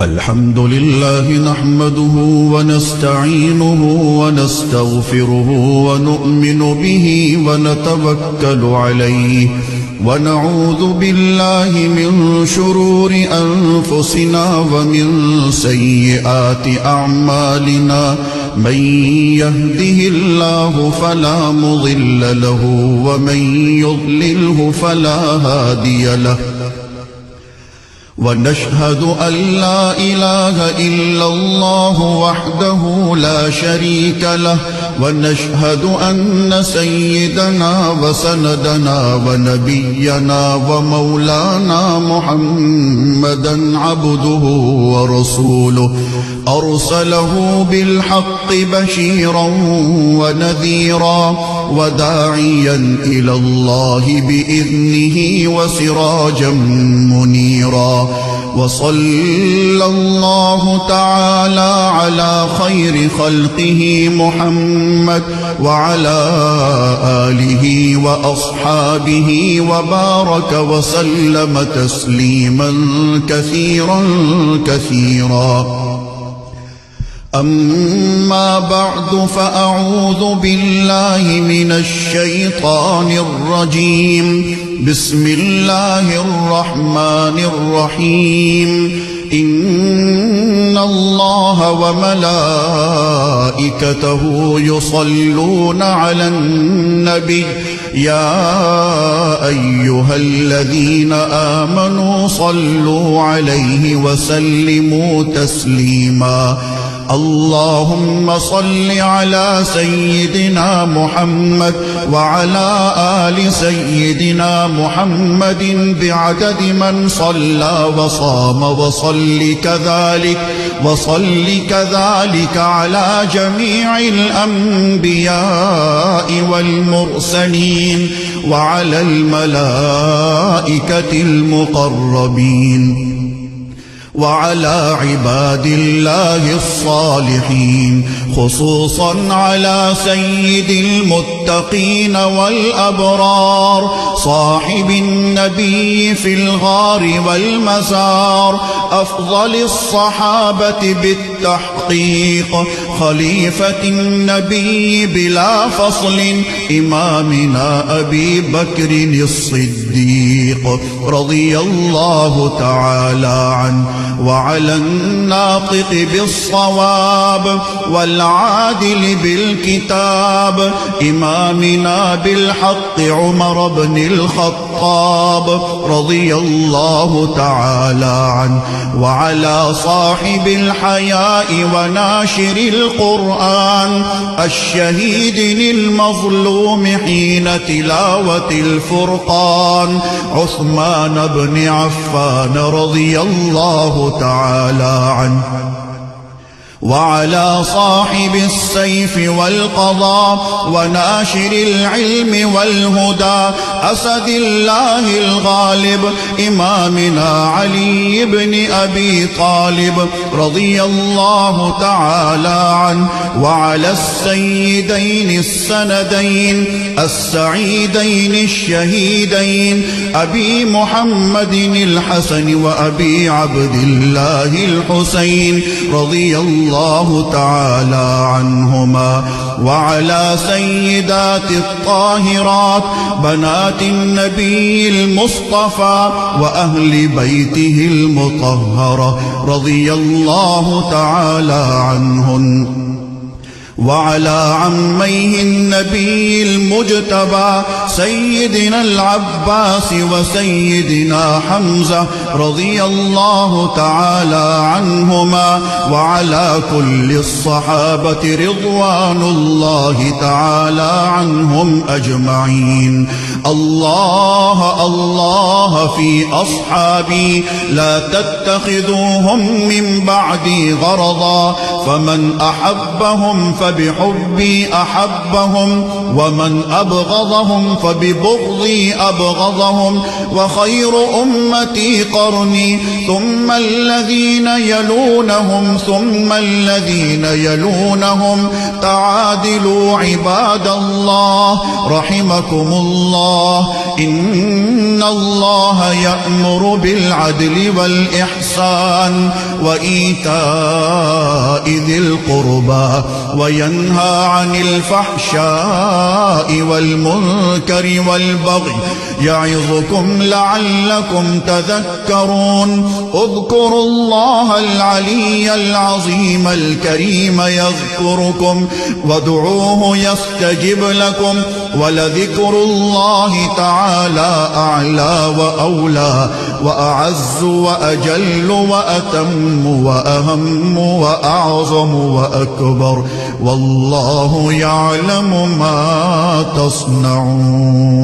الحمد لله نحمده ونستعينه ونستغفره ونؤمن به ونتوكل عليه ونعوذ بالله من شرور أنفسنا ومن سيئات أعمالنا من يهده الله فلا مضل له ومن يضلله فلا هادي له ونشهد أن لا إله إلا الله وحده لا شريك له ونشهد أن سيدنا وسندنا ونبينا ومولانا محمدا عبده ورسوله أرسله بالحق بشيرا ونذيرا وداعيا إلى الله بإذنه وسراجا منيرا وصلى الله تعالى على خير خلقه محمد وعلى آله وأصحابه وبارك وسلم تسليما كثيرا كثيرا. أما بعد فأعوذ بالله من الشيطان الرجيم. بسم الله الرحمن الرحيم. إن الله وملائكته يصلون على النبي يا أيها الذين آمنوا صلوا عليه وسلموا تسليما. اللهم صل على سيدنا محمد وعلى آل سيدنا محمد بعدد من صلى وصام وصل كذلك على جميع الأنبياء والمرسلين وعلى الملائكة المقربين وعلى عباد الله الصالحين خصوصا على سيد المتقين والأبرار صاحب النبي في الغار والمزار أفضل الصحابة بالتحقيق خليفة النبي بلا فصل إمامنا أبي بكر الصديق رضي الله تعالى عنه وعلى الناطق بالصواب والعادل بالكتاب إمامنا بالحق عمر بن الخطاب رضي الله تعالى عنه وعلى صاحب الحياء وناشر القرآن الشهيد المظلوم حين تلاوة الفرقان عثمان بن عفان رضي الله تعالى عنه وعلى صاحب السيف والقضاء وناشر العلم والهدى أسد الله الغالب إمامنا علي بن أبي طالب رضي الله تعالى عنه وعلى السيدين السندين السعيدين الشهيدين أبي محمد الحسن وأبي عبد الله الحسين رضي الله تعالى عنهما وعلى سيدات الطاهرات بنات النبي المصطفى وأهل بيته المطهرة رضي الله تعالى عنهن وعلى عميه النبي المجتبى سيدنا العباس وسيدنا حمزة رضي الله تعالى عنهما وعلى كل الصحابة رضوان الله تعالى عنهم أجمعين. الله الله في أصحابي لا تتخذوهم من بعدي غرضا فمن أحبهم فبحبي أحبهم ومن أبغضهم فببغضي أبغضهم وخير أمتي قرني ثم الذين يلونهم ثم الذين يلونهم تعادلوا عباد الله رحمكم الله إن الله يأمر بالعدل والإحسان وإيتاء ذي القربى وينهى عن الفحشاء والمنكر والبغي يعظكم لعلكم تذكرون اذكروا الله العلي العظيم الكريم يذكركم وادعوه يستجب لكم ولذكر الله تعالى أعلى وأولى وأعز وأجل وأتم وأهم وأعظم وأكبر والله يعلم ما تصنعون.